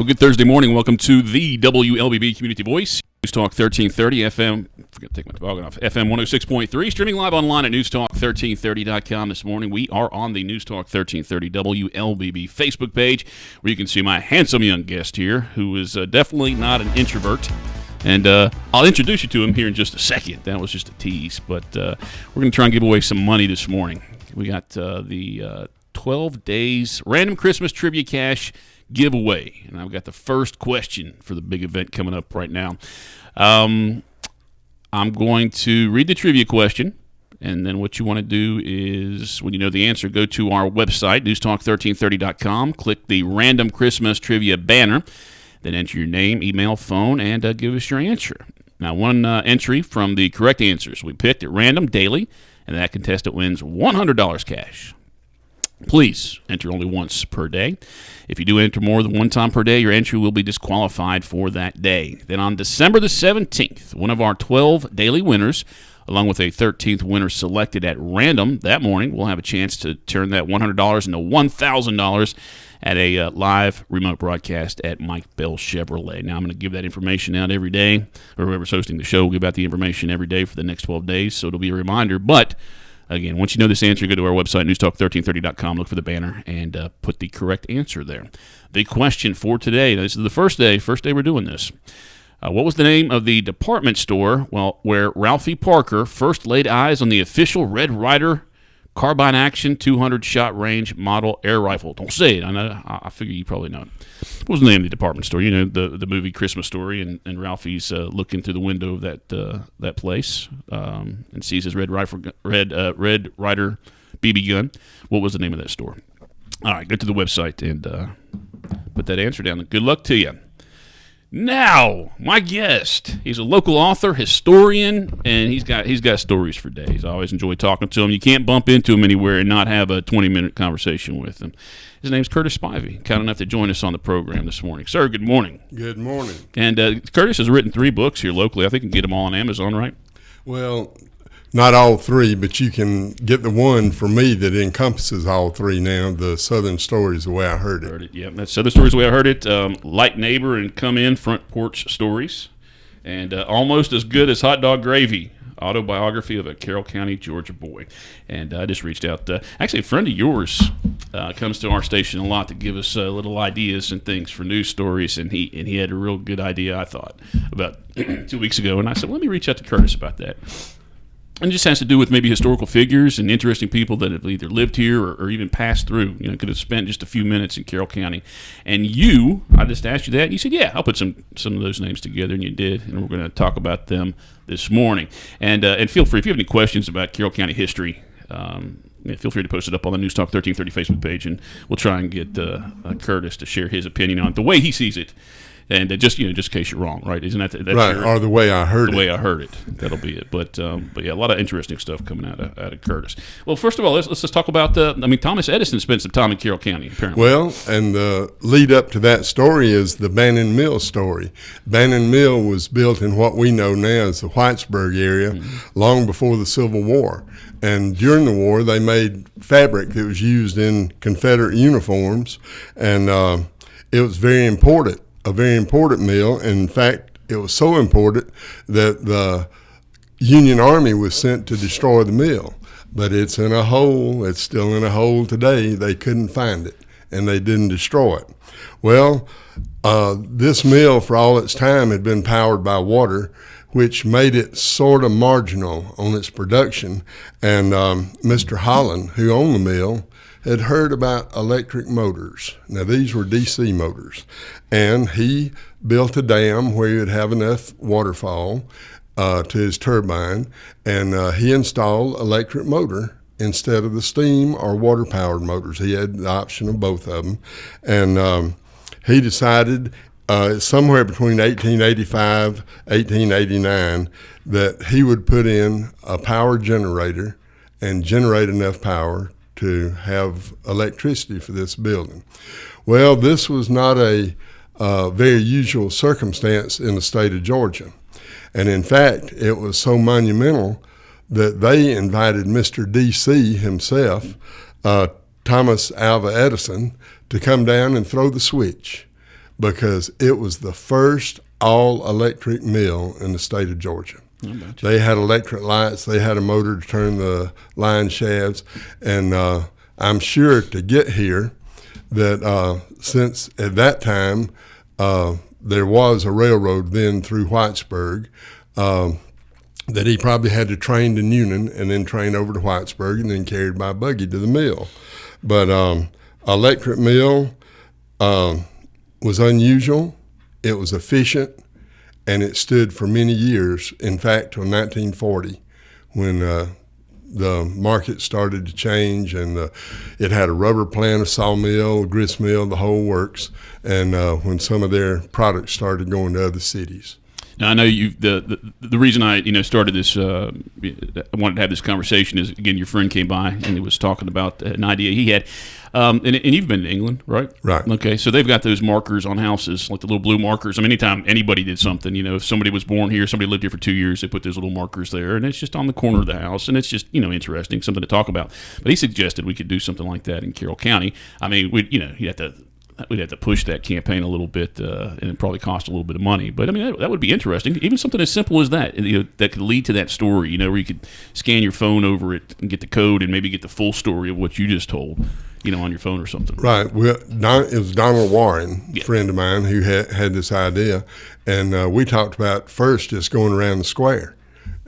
Well, good Thursday morning. Welcome to the WLBB Community Voice. News Talk 1330 FM. Forgot to take my toboggan off. FM 106.3. Streaming live online at newstalk1330.com this morning. We are on the News Talk 1330 WLBB Facebook page, where you can see my handsome young guest here, who is definitely not an introvert. And I'll introduce you to him here in just a second. That was just a tease. But we're going to try and give away some money this morning. We got the 12 days random Christmas trivia cash giveaway, and I've got the first question for the big event coming up right now. I'm going to read the trivia question, and then what you want to do is, when you know the answer, go to our website, newstalk1330.com, click the random Christmas trivia banner, then enter your name, email, phone, and give us your answer. Now, one entry from the correct answers we picked at random daily, and that contestant wins $100 cash. Please enter only once per day. If you do enter more than one time per day, your entry will be disqualified for that day. Then on December the 17th, one of our 12 daily winners, along with a 13th winner selected at random that morning, will have a chance to turn that $100 into $1,000 at a live remote broadcast at Mike Bell Chevrolet. Now, I'm going to give that information out every day, or whoever's hosting the show will give out the information every day for the next 12 days, so it'll be a reminder. But again, once you know this answer, go to our website, newstalk1330.com, look for the banner, and put the correct answer there. The question for today, this is the first day we're doing this. What was the name of the department store where Ralphie Parker first laid eyes on the official Red Ryder carbine action 200-shot range model air rifle? Don't say it. I know. I figure you probably know it. What was the name of the department store? You know, the movie Christmas Story, and Ralphie's looking through the window of that place and sees his Red Ryder BB gun. What was the name of that store? All right, go to the website and put that answer down. Good luck to you. Now, my guest, he's a local author, historian, and he's got stories for days. I always enjoy talking to him. You can't bump into him anywhere and not have a 20-minute conversation with him. His name's Curtis Spivey, kind enough to join us on the program this morning. Sir, good morning. Good morning. And Curtis has written 3 books here locally. I think you can get them all on Amazon, right? Well, not all 3, but you can get the one for me that encompasses all 3 now, The Southern Stories, the way I heard it. Yeah, that's Southern Stories, the way I heard it. Like Neighbor and Come In, Front Porch Stories. And Almost as Good as Hot Dog Gravy, autobiography of a Carroll County, Georgia boy. And I just reached out. Actually, a friend of yours comes to our station a lot to give us little ideas and things for news stories. And he had a real good idea, I thought, about 2 weeks ago. And I said, let me reach out to Curtis about that. And it just has to do with maybe historical figures and interesting people that have either lived here or even passed through. You know, could have spent just a few minutes in Carroll County. And I just asked you that, and you said, yeah, I'll put some of those names together, and you did. And we're going to talk about them this morning. And feel free, if you have any questions about Carroll County history, feel free to post it up on the News Talk 1330 Facebook page, and we'll try and get Curtis to share his opinion on it, the way he sees it. And just in case you're wrong, right? Isn't that right? Or the way I heard it. The way I heard it. That'll be it. But yeah, a lot of interesting stuff coming out of Curtis. Well, first of all, let's just talk about Thomas Edison spent some time in Carroll County, apparently. Well, and the lead up to that story is the Bannon Mill story. Bannon Mill was built in what we know now as the Whitesburg area long before the Civil War. And during the war, they made fabric that was used in Confederate uniforms, and it was very important. A very important mill. In fact, it was so important that the Union Army was sent to destroy the mill. But it's in a hole. It's still in a hole today. They couldn't find it, and they didn't destroy it. Well, this mill, for all its time, had been powered by water, which made it sort of marginal on its production. And Mr. Holland, who owned the mill, had heard about electric motors. Now, these were DC motors. And he built a dam where he would have enough waterfall to his turbine, and he installed electric motor instead of the steam or water-powered motors. He had the option of both of them. And he decided somewhere between 1885 1889 that he would put in a power generator and generate enough power to have electricity for this building. Well, this was not a very usual circumstance in the state of Georgia. And in fact, it was so monumental that they invited Mr. D.C. himself, Thomas Alva Edison, to come down and throw the switch. because it was the first all-electric mill in the state of Georgia. They had electric lights. They had a motor to turn the line shafts. And I'm sure to get here that since at that time there was a railroad then through Whitesburg, that he probably had to train to Newnan and then train over to Whitesburg and then carried by buggy to the mill. But electric mill was unusual. It was efficient. And it stood for many years, in fact, till 1940, when the market started to change, and it had a rubber plant, a sawmill, a grist mill, the whole works, and when some of their products started going to other cities. Now, I know you. The reason I started this, I wanted to have this conversation is, again, your friend came by and he was talking about an idea he had. And you've been to England, right? Right. Okay, so they've got those markers on houses, like the little blue markers. I mean, anytime anybody did something, if somebody was born here, somebody lived here for 2 years, they put those little markers there, and it's just on the corner of the house, and it's just, interesting, something to talk about. But he suggested we could do something like that in Carroll County. I mean, we'd have to push that campaign a little bit, and it probably cost a little bit of money. But I mean, that would be interesting. Even something as simple as that, that could lead to that story. Where you could scan your phone over it and get the code, and maybe get the full story of what you just told, on your phone or something. Right. Well, it was Donald Warren, a friend of mine, who had this idea, and we talked about first just going around the square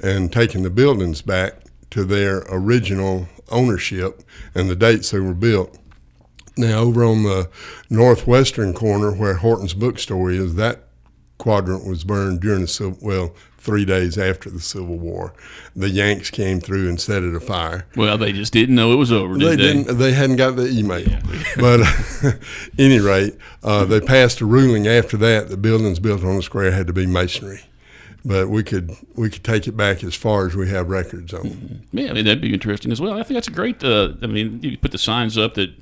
and taking the buildings back to their original ownership and the dates they were built. Now, over on the northwestern corner where Horton's bookstore is, that quadrant was burned during 3 days after the Civil War. The Yanks came through and set it afire. Well, they just didn't know it was over, did they? They hadn't got the email. Yeah. But at any rate, they passed a ruling after that that buildings built on the square had to be masonry. But we could take it back as far as we have records on. Mm-hmm. Yeah, I mean, that'd be interesting as well. I think that's a great. You put the signs up that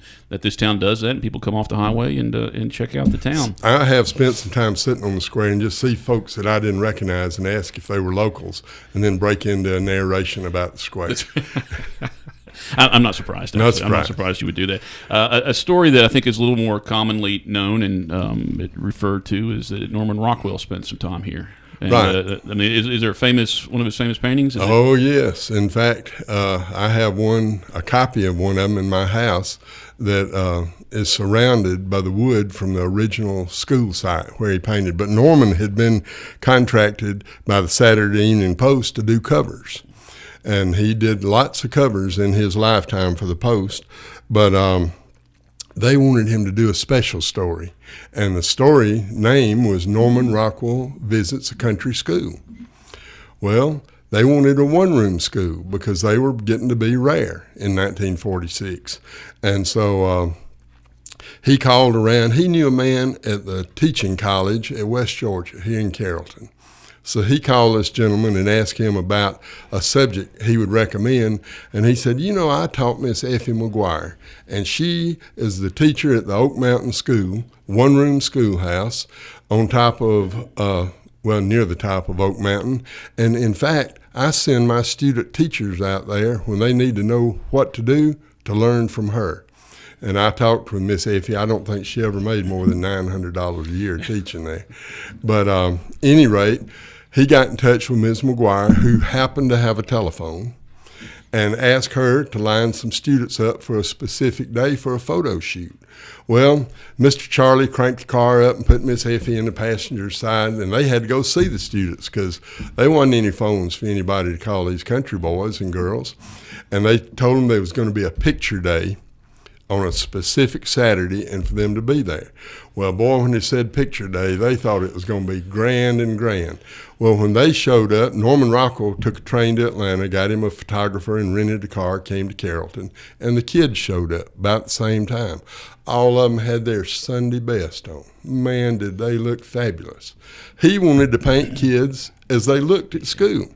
this town does that, and people come off the highway and check out the town. I have spent some time sitting on the square and just see folks that I didn't recognize and ask if they were locals, and then break into a narration about the square. I'm not surprised. I'm not surprised you would do that. A story that I think is a little more commonly known and referred to is that Norman Rockwell spent some time here. And, right. Is there one of his famous paintings? Yes. In fact, I have a copy of one of them in my house that is surrounded by the wood from the original school site where he painted. But Norman had been contracted by the Saturday Evening Post to do covers. And he did lots of covers in his lifetime for the Post. But they wanted him to do a special story, and the story name was Norman Rockwell Visits a Country School. Well, they wanted a one-room school because they were getting to be rare in 1946. And so he called around. He knew a man at the teaching college at West Georgia here in Carrollton. So he called this gentleman and asked him about a subject he would recommend, and he said, I taught Miss Effie McGuire, and she is the teacher at the Oak Mountain School, one-room schoolhouse on top of, near the top of Oak Mountain. And in fact, I send my student teachers out there when they need to know what to do to learn from her. And I talked with Miss Effie. I don't think she ever made more than $900 a year teaching there. But any rate, he got in touch with Ms. McGuire, who happened to have a telephone, and asked her to line some students up for a specific day for a photo shoot. Well, Mr. Charlie cranked the car up and put Miss Effie in the passenger side, and they had to go see the students because there wasn't any phones for anybody to call these country boys and girls. And they told them there was going to be a picture day on a specific Saturday and for them to be there. Well, boy, when they said picture day, they thought it was going to be grand and grand. Well, when they showed up, Norman Rockwell took a train to Atlanta, got him a photographer and rented a car, came to Carrollton, and the kids showed up about the same time. All of them had their Sunday best on. Man, did they look fabulous. He wanted to paint kids as they looked at school.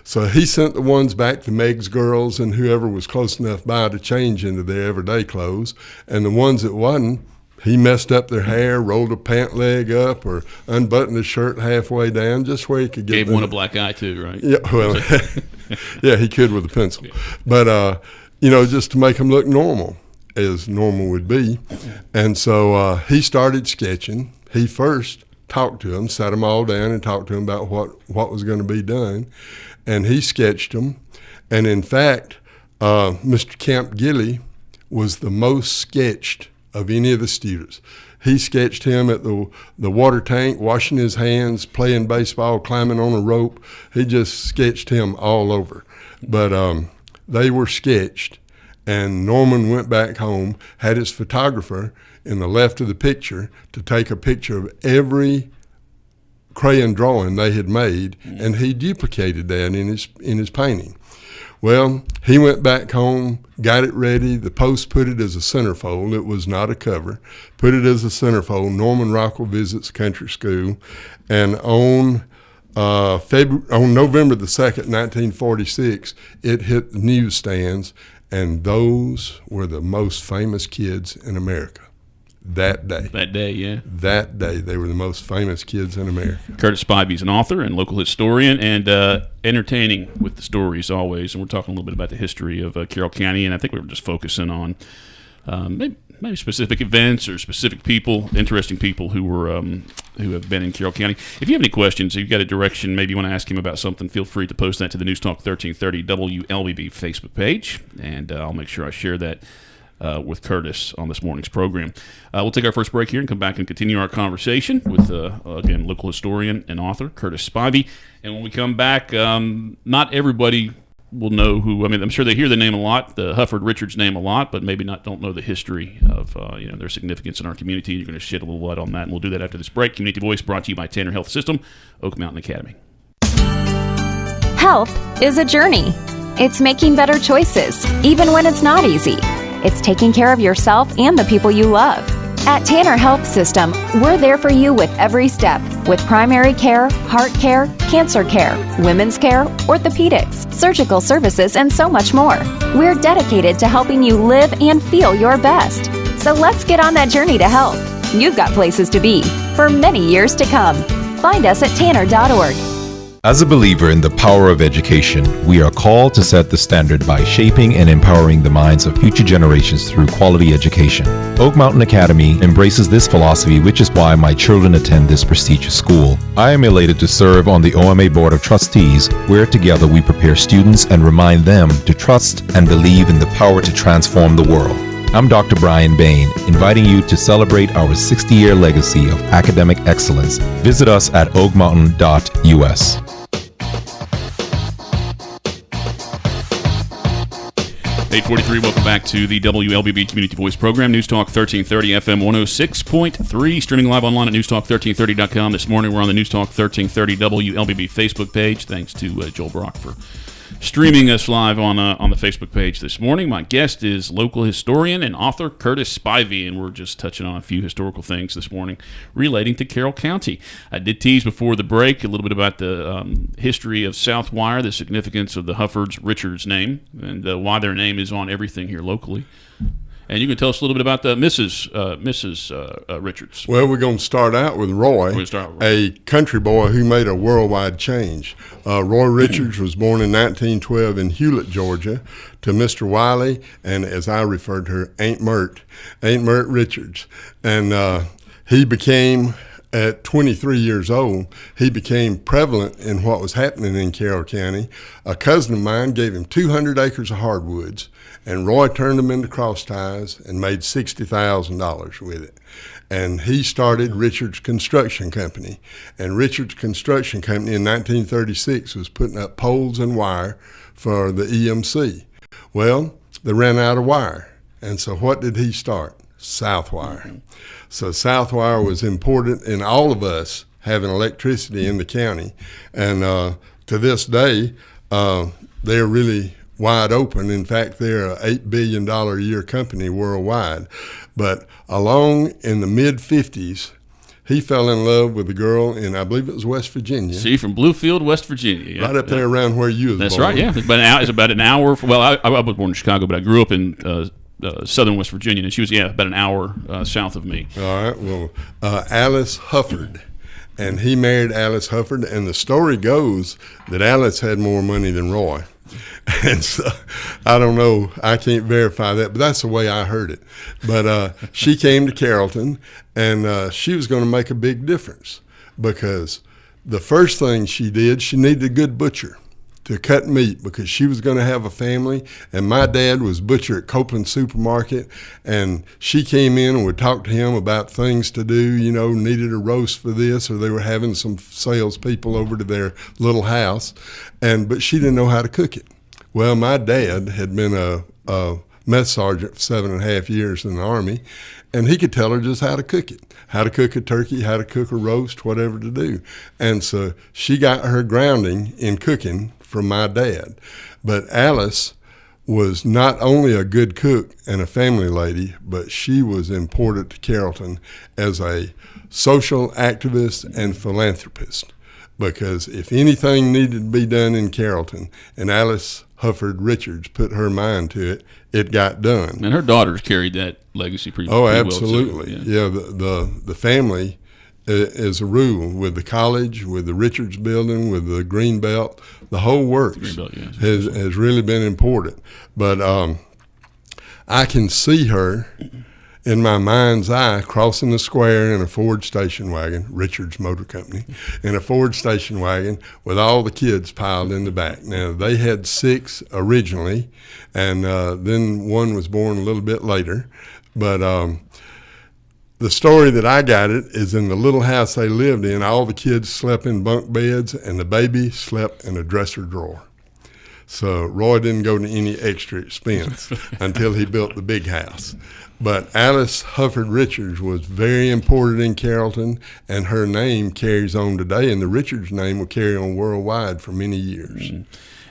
So he sent the ones back to Meg's girls and whoever was close enough by to change into their everyday clothes. And the ones that wasn't, he messed up their hair, rolled a pant leg up, or unbuttoned his shirt halfway down, just where he could get. Gave one a black eye too, right? Yeah, well, yeah, he could with a pencil. Yeah. But just to make them look normal, as normal would be. And so he started sketching. he first talked to them, sat them all down and talked to them about what was going to be done. And he sketched them. And in fact, Mr. Camp Gilly was the most sketched of any of the students. He sketched him at the water tank, washing his hands, playing baseball, climbing on a rope. He just sketched him all over. But they were sketched, and Norman went back home, had his photographer in the left of the picture to take a picture of every crayon drawing they had made, and he duplicated that in his painting. Well, he went back home, got it ready. The Post put it as a centerfold. It was not a cover. Put it as a centerfold. Norman Rockwell Visits Country School. And on November the 2nd, 1946, it hit the newsstands, and those were the most famous kids in America. That day. That day, yeah. That day, they were the most famous kids in America. Curtis Spivey is an author and local historian, and entertaining with the stories always. And we're talking a little bit about the history of Carroll County, and I think we were just focusing on maybe specific events or specific people, interesting people who have been in Carroll County. If you have any questions, if you've got a direction, maybe you want to ask him about something, feel free to post that to the News Talk 1330 WLBB Facebook page, and I'll make sure I share that with Curtis on this morning's program. We'll take our first break here and come back and continue our conversation with, again, local historian and author Curtis Spivey. And when we come back, not everybody will know who. I mean, I'm sure they hear the name a lot, the Hufford Richards name a lot, but maybe don't know the history of their significance in our community. You're going to shed a little light on that, and we'll do that after this break. Community Voice brought to you by Tanner Health System, Oak Mountain Academy. Health is a journey. It's making better choices, even when it's not easy. It's taking care of yourself and the people you love. At Tanner Health System, we're there for you with every step, with primary care, heart care, cancer care, women's care, orthopedics, surgical services, and so much more. We're dedicated to helping you live and feel your best. So let's get on that journey to health. You've got places to be for many years to come. Find us at tanner.org. As a believer in the power of education, we are called to set the standard by shaping and empowering the minds of future generations through quality education. Oak Mountain Academy embraces this philosophy, which is why my children attend this prestigious school. I am elated to serve on the OMA Board of Trustees, where together we prepare students and remind them to trust and believe in the power to transform the world. I'm Dr. Brian Bain, inviting you to celebrate our 60-year legacy of academic excellence. Visit us at oakmountain.us. 8:43. Welcome back to the WLBB Community Voice Program, News Talk 1330 FM 106.3, streaming live online at newstalk1330.com. This morning we're on the News Talk 1330 WLBB Facebook page. Thanks to Joel Brock for streaming us live on the Facebook page this morning. My guest is local historian and author Curtis Spivey, and we're just touching on a few historical things this morning relating to Carroll County. I did tease before the break a little bit about the history of Southwire, the significance of the Hufford's Richards name, and why their name is on everything here locally. And you can tell us a little bit about the Mrs. Richards. Well, we're going to start out with Roy, a country boy who made a worldwide change. Roy Richards was born in 1912 in Hewlett, Georgia, to Mr. Wiley, and as I referred to her, Aunt Mert Richards. And he became, at 23 years old, he became prevalent in what was happening in Carroll County. A cousin of mine gave him 200 acres of hardwoods, and Roy turned them into cross ties and made $60,000 with it. And he started Richards Construction Company. And Richards Construction Company in 1936 was putting up poles and wire for the EMC. Well, they ran out of wire. And so what did he start? Southwire. So Southwire was important in all of us having electricity in the county. And to this day, they're really wide open. In fact, they're an $8 billion a year company worldwide. But along in the mid-50s, he fell in love with a girl in, I believe it was West Virginia. See, from Bluefield, West Virginia. Yeah. Right up there around where you was That's born. right, yeah. It's about an hour. I was born in Chicago, but I grew up in southern West Virginia, and she was, about an hour south of me. All right, well, Alice Hufford. And he married Alice Hufford, and the story goes that Alice had more money than Roy. And so, I don't know, I can't verify that, but that's the way I heard it. But she came to Carrollton, and she was going to make a big difference, because the first thing she did, she needed a good butcher to cut meat, because she was going to have a family, and my dad was butcher at Copeland Supermarket, and she came in and would talk to him about things to do, needed a roast for this, or they were having some salespeople over to their little house, but she didn't know how to cook it. Well, my dad had been a mess sergeant for 7.5 years in the Army, and he could tell her just how to cook it, how to cook a turkey, how to cook a roast, whatever to do. And so she got her grounding in cooking from my dad. But Alice was not only a good cook and a family lady, but she was important to Carrollton as a social activist and philanthropist. Because if anything needed to be done in Carrollton, and Alice Hufford Richards put her mind to it, it got done. And her daughters carried that legacy pretty absolutely. well, too. The family, as a rule, with the college, with the Richards building, with the Greenbelt, the whole works Greenbelt, has really been important. But I can see her in my mind's eye crossing the square in a Ford station wagon, Richards Motor Company, in a Ford station wagon with all the kids piled in the back. Now, they had 6 originally, and then one was born a little bit later. But the story that I got it is in the little house they lived in, all the kids slept in bunk beds, and the baby slept in a dresser drawer. So Roy didn't go to any extra expense until he built the big house. But Alice Hufford Richards was very important in Carrollton, and her name carries on today, and the Richards name will carry on worldwide for many years. Mm-hmm.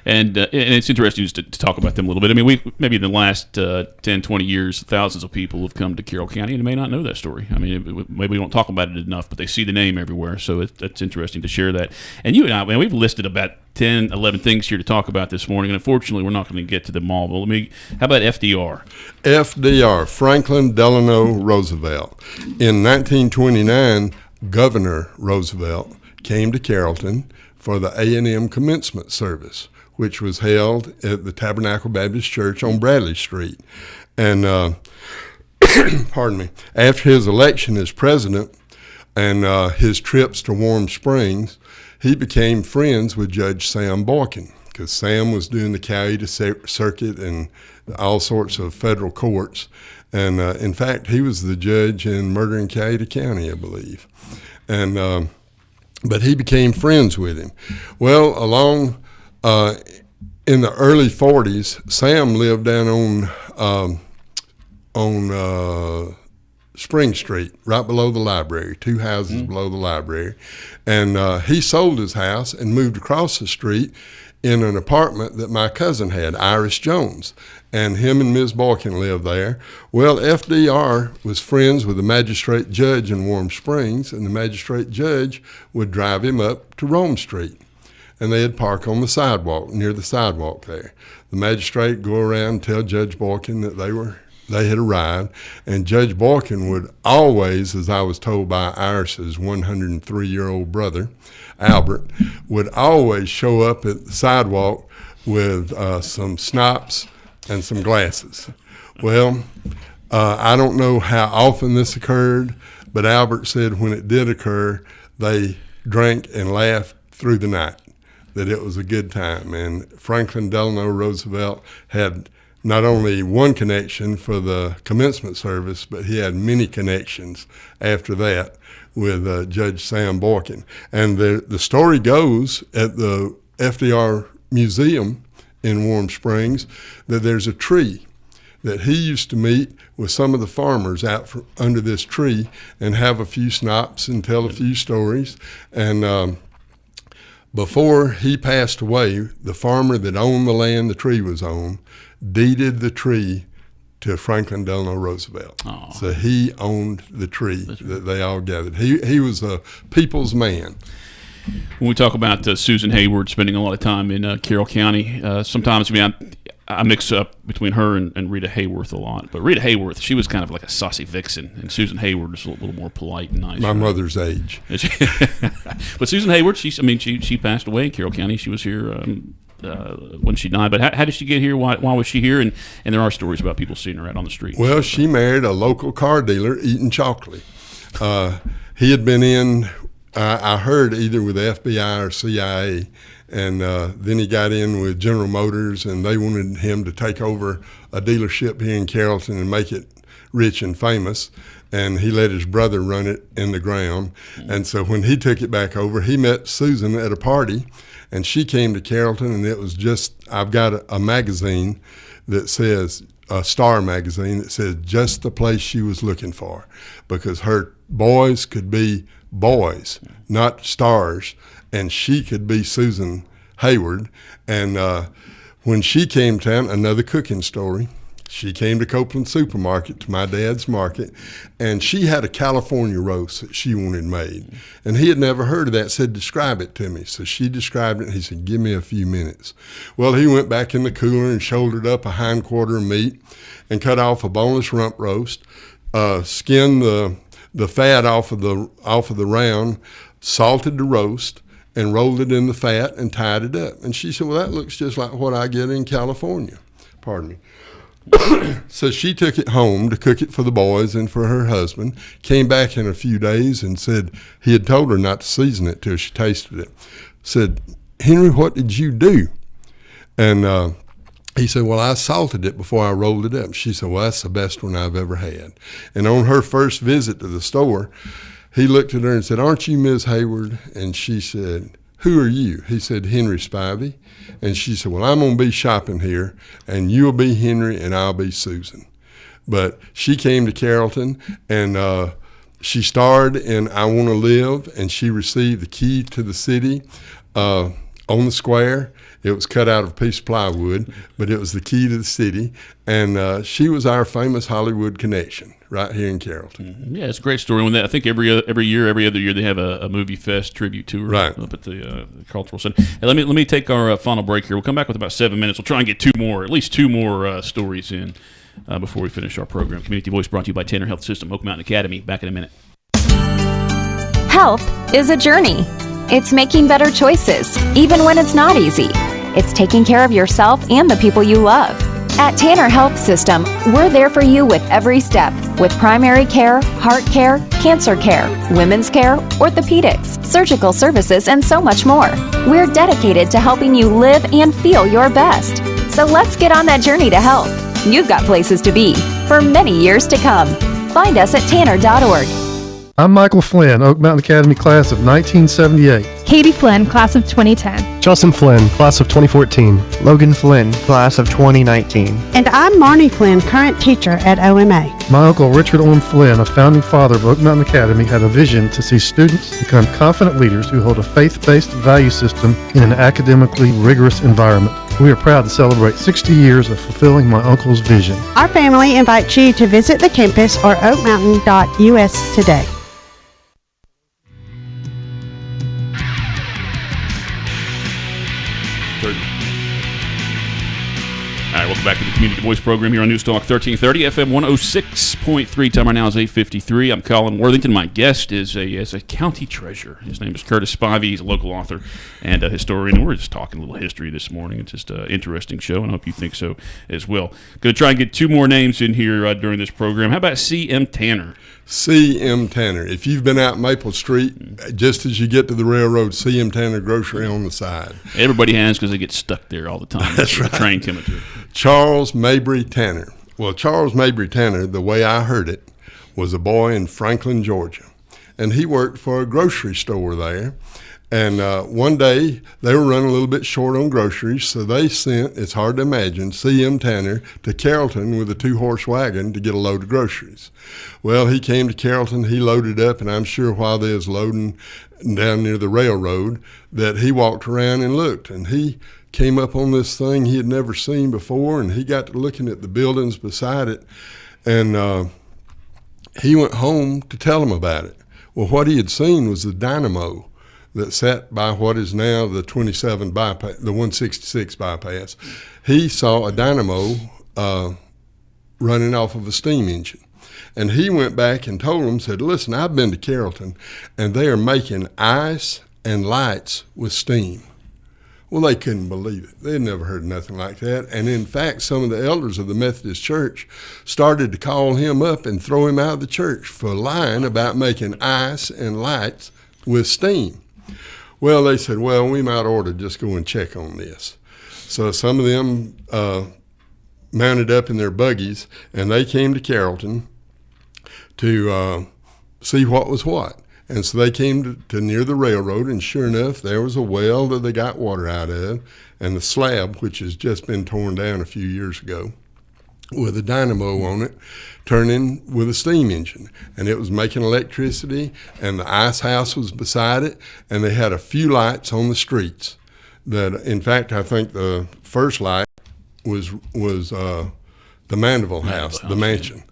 And it's interesting just to talk about them a little bit. I mean, maybe in the last 10, 20 years, thousands of people have come to Carroll County and may not know that story. I mean, maybe we don't talk about it enough, but they see the name everywhere, so it's interesting to share that. And you and I, man, we've listed about 10, 11 things here to talk about this morning, and unfortunately, we're not going to get to them all. But how about FDR? FDR, Franklin Delano Roosevelt. In 1929, Governor Roosevelt came to Carrollton for the A&M commencement service, which was held at the Tabernacle Baptist Church on Bradley Street. And, pardon me, after his election as president and his trips to Warm Springs, he became friends with Judge Sam Boykin, because Sam was doing the Coweta Circuit and all sorts of federal courts. And, in fact, he was the judge in murder in Coweta County, I believe. And but he became friends with him. Well, in the early 40s, Sam lived down on Spring Street, right below the library, 2 houses below the library. And he sold his house and moved across the street in an apartment that my cousin had, Iris Jones. And him and Ms. Boykin lived there. Well, FDR was friends with the magistrate judge in Warm Springs, and the magistrate judge would drive him up to Rome Street. And they'd park on the sidewalk, near the sidewalk there. The magistrate would go around and tell Judge Boykin that they had arrived, and Judge Boykin would always, as I was told by Iris's 103-year-old brother, Albert, would always show up at the sidewalk with some schnapps and some glasses. Well, I don't know how often this occurred, but Albert said when it did occur, they drank and laughed through the night, that it was a good time. And Franklin Delano Roosevelt had not only one connection for the commencement service, but he had many connections after that with Judge Sam Boykin. And the story goes at the FDR Museum in Warm Springs that there's a tree that he used to meet with some of the farmers out under this tree and have a few schnapps and tell a few stories. And before he passed away, the farmer that owned the land the tree was on deeded the tree to Franklin Delano Roosevelt. Aww. So he owned the tree that they all gathered. He was a people's man. When we talk about Susan Hayward spending a lot of time in Carroll County, sometimes I mix up between her and Rita Hayworth a lot. But Rita Hayworth, she was kind of like a saucy vixen, and Susan Hayward was a little more polite and nice. My mother's age. But Susan Hayward, she passed away in Carroll County. She was here when she died. But how did she get here? Why was she here? And there are stories about people seeing her out on the street. Well, she married a local car dealer eating chocolate. He had been in, I heard, either with the FBI or CIA, and then he got in with General Motors, and they wanted him to take over a dealership here in Carrollton and make it rich and famous. And he let his brother run it in the ground. And so when he took it back over, he met Susan at a party, and she came to Carrollton, and it was just, I've got a magazine that says, a Star magazine that says just the place she was looking for, because her boys could be boys, not stars, and she could be Susan Hayward. And when she came to town, another cooking story, she came to Copeland Supermarket, to my dad's market, and she had a California roast that she wanted made. And he had never heard of that, said, describe it to me. So she described it, and he said, give me a few minutes. Well, he went back in the cooler and shouldered up a hindquarter of meat and cut off a boneless rump roast, skinned the fat off of the round, salted the roast, and rolled it in the fat and tied it up. And she said, well, that looks just like what I get in California. Pardon me. So she took it home to cook it for the boys and for her husband, came back in a few days and said he had told her not to season it till she tasted it. Said, Henry, what did you do? And he said, well, I salted it before I rolled it up. She said, well, that's the best one I've ever had. And on her first visit to the store, he looked at her and said, aren't you Ms. Hayward? And she said, who are you? He said, Henry Spivey. And she said, well, I'm going to be shopping here, and you'll be Henry, and I'll be Susan. But she came to Carrollton, and she starred in I Want to Live, and she received the key to the city on the square. It was cut out of a piece of plywood, but it was the key to the city. And she was our famous Hollywood connection right here in Carrollton. Mm-hmm. Yeah, it's a great story. When I think every other year, they have a movie fest tribute tour right up at the Cultural Center. Hey, let me take our final break here. We'll come back with about 7 minutes. We'll try and get at least two more stories in before we finish our program. Community Voice brought to you by Tanner Health System, Oak Mountain Academy. Back in a minute. Health is a journey. It's making better choices, even when it's not easy. It's taking care of yourself and the people you love. At Tanner Health System, we're there for you with every step, with primary care, heart care, cancer care, women's care, orthopedics, surgical services, and so much more. We're dedicated to helping you live and feel your best. So let's get on that journey to health. You've got places to be for many years to come. Find us at tanner.org. I'm Michael Flynn, Oak Mountain Academy class of 1978. Katie Flynn, class of 2010. Justin Flynn, class of 2014. Logan Flynn, class of 2019. And I'm Marnie Flynn, current teacher at OMA. My uncle Richard Orm Flynn, a founding father of Oak Mountain Academy, had a vision to see students become confident leaders who hold a faith-based value system in an academically rigorous environment. We are proud to celebrate 60 years of fulfilling my uncle's vision. Our family invites you to visit the campus or oakmountain.us today. All right, welcome back to the Community Voice program here on News Talk 1330, FM 106.3. Time right now is 8:53. I'm Colin Worthington. My guest is a county treasurer. His name is Curtis Spivey. He's a local author and a historian. And we're just talking a little history this morning. It's just an interesting show, and I hope you think so as well. Going to try and get two more names in here during this program. How about C.M. Tanner? C.M. Tanner. If you've been out Maple Street, just as you get to the railroad, C.M. Tanner Grocery on the side. Everybody has, because they get stuck there all the time. That's right. Train coming through. Charles Mabry Tanner. Well, Charles Mabry Tanner, the way I heard it, was a boy in Franklin, Georgia. And he worked for a grocery store there. And one day, they were running a little bit short on groceries, so they sent, it's hard to imagine, C.M. Tanner to Carrollton with a 2-horse wagon to get a load of groceries. Well, he came to Carrollton, he loaded up, and I'm sure while they was loading down near the railroad, that he walked around and looked, and he came up on this thing he had never seen before, and he got to looking at the buildings beside it, and he went home to tell them about it. Well, what he had seen was the dynamo that sat by what is now the 27 bypass, the 166 bypass. He saw a dynamo running off of a steam engine. And he went back and told them, said, listen, I've been to Carrollton, and they are making ice and lights with steam. Well, they couldn't believe it. They'd never heard nothing like that. And in fact, some of the elders of the Methodist Church started to call him up and throw him out of the church for lying about making ice and lights with steam. Well, they said, well, we might ought to just go and check on this. So some of them mounted up in their buggies, and they came to Carrollton to see what was what. And so they came to near the railroad, and sure enough, there was a well that they got water out of, and the slab, which has just been torn down a few years ago, with a dynamo on it, turning with a steam engine. And it was making electricity, and the ice house was beside it, and they had a few lights on the streets. That, in fact, I think the first light was the Mandeville house, the mansion.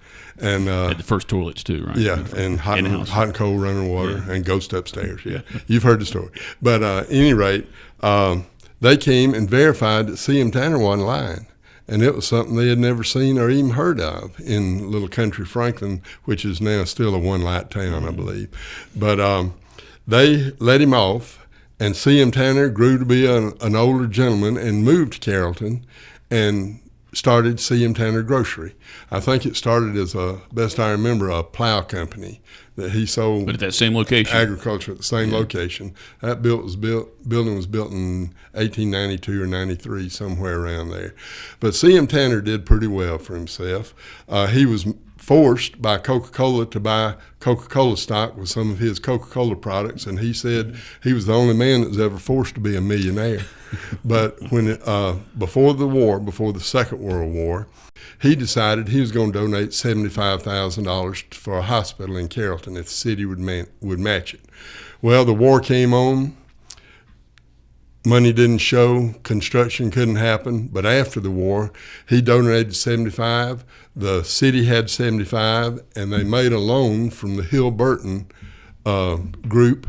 And had the first toilets too, right? Yeah, and hot and cold running water, and ghost upstairs. Yeah, you've heard the story. But at any rate, they came and verified that C.M. Tanner wasn't lying, and it was something they had never seen or even heard of in little country Franklin, which is now still a one-light town, I believe. But they let him off, and C.M. Tanner grew to be an older gentleman and moved to Carrollton, and started C.M. Tanner Grocery. I think it started as best I remember, a plow company that he sold. But at that same location? Agriculture at the same location. That building was built in 1892 or 93, somewhere around there. But C.M. Tanner did pretty well for himself. He was forced by Coca-Cola to buy Coca-Cola stock with some of his Coca-Cola products, and he said he was the only man that was ever forced to be a millionaire. But when before the Second World War, he decided he was going to donate $75,000 for a hospital in Carrollton if the city would match it. Well, the war came on. Money didn't show, construction couldn't happen, but after the war, he donated 75, the city had 75, and they made a loan from the Hill-Burton group.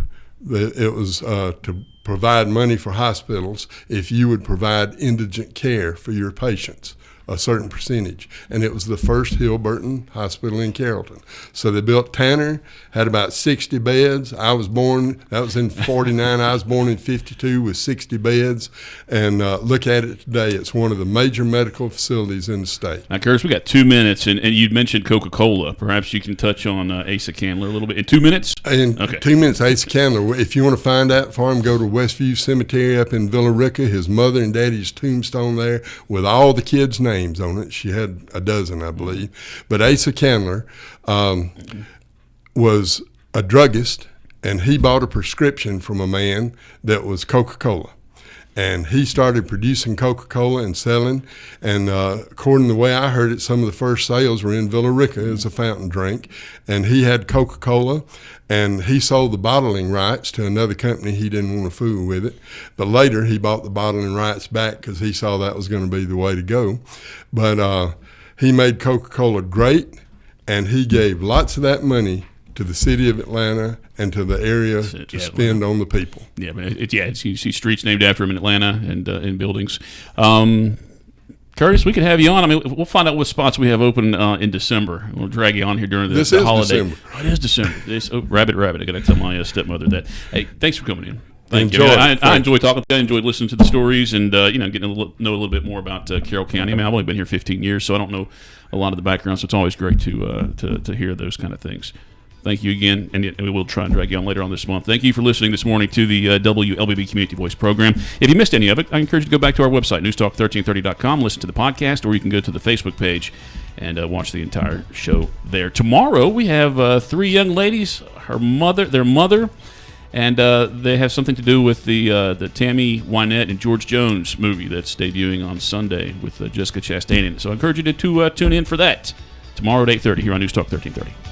It was to provide money for hospitals if you would provide indigent care for your patients, a certain percentage. And it was the first Hill-Burton hospital in Carrollton. So they built Tanner, had about 60 beds. I was born, that was in 49. I was born in 52 with 60 beds. And look at it today. It's one of the major medical facilities in the state. Now, Curtis, we got 2 minutes, and you'd mentioned Coca-Cola. Perhaps you can touch on Asa Candler a little bit. In 2 minutes? In 2 minutes, Asa Candler. If you want to find out for him, go to Westview Cemetery up in Villa Rica. His mother and daddy's tombstone there with all the kids' names on it. She had a dozen, I believe. But Asa Candler was a druggist, and he bought a prescription from a man that was Coca-Cola. And he started producing Coca-Cola and selling. And according to the way I heard it, some of the first sales were in Villa Rica as a fountain drink. And he had Coca-Cola, and he sold the bottling rights to another company. He didn't want to fool with it. But later he bought the bottling rights back because he saw that was going to be the way to go. But he made Coca-Cola great, and he gave lots of that money to the city of Atlanta and to the area to spend on the people. Yeah, but you see streets named after him in Atlanta and in buildings. Curtis, we could have you on. I mean, we'll find out what spots we have open in December. We'll drag you on here during the holiday. December. Oh, it is December. Rabbit. I got to tell my stepmother that. Hey, thanks for coming in. Thank you. I enjoy talking to you. I enjoyed listening to the stories and getting to know a little bit more about Carroll County. I mean, I've only been here 15 years, so I don't know a lot of the background. So it's always great to hear those kind of things. Thank you again, and we will try and drag you on later on this month. Thank you for listening this morning to the WLBB Community Voice program. If you missed any of it, I encourage you to go back to our website, newstalk1330.com, listen to the podcast, or you can go to the Facebook page and watch the entire show there. Tomorrow, we have 3 young ladies, their mother, and they have something to do with the Tammy Wynette and George Jones movie that's debuting on Sunday with Jessica Chastain in it. So I encourage you to tune in for that tomorrow at 8:30 here on News Talk 1330.